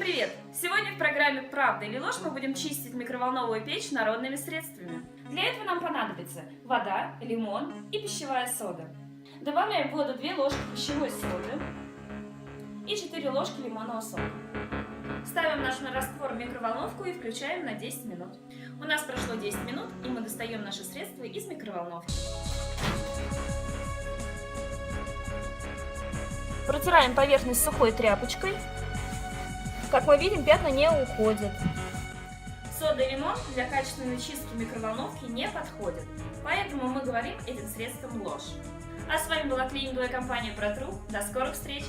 привет! Сегодня в программе «Правда или ложь» мы будем чистить микроволновую печь народными средствами. Для этого нам понадобится вода, лимон и пищевая сода. Добавляем в воду 2 ложки пищевой соды и 4 ложки лимонного сока. Ставим наш раствор в микроволновку и включаем на 10 минут. У нас прошло 10 минут, и мы достаем наши средства из микроволновки. Протираем поверхность сухой тряпочкой. Как мы видим, пятна не уходят. Сода и лимон для качественной чистки микроволновки не подходят, поэтому мы говорим этим средством ложь. А с вами была клининговая компания ProTrue. До скорых встреч!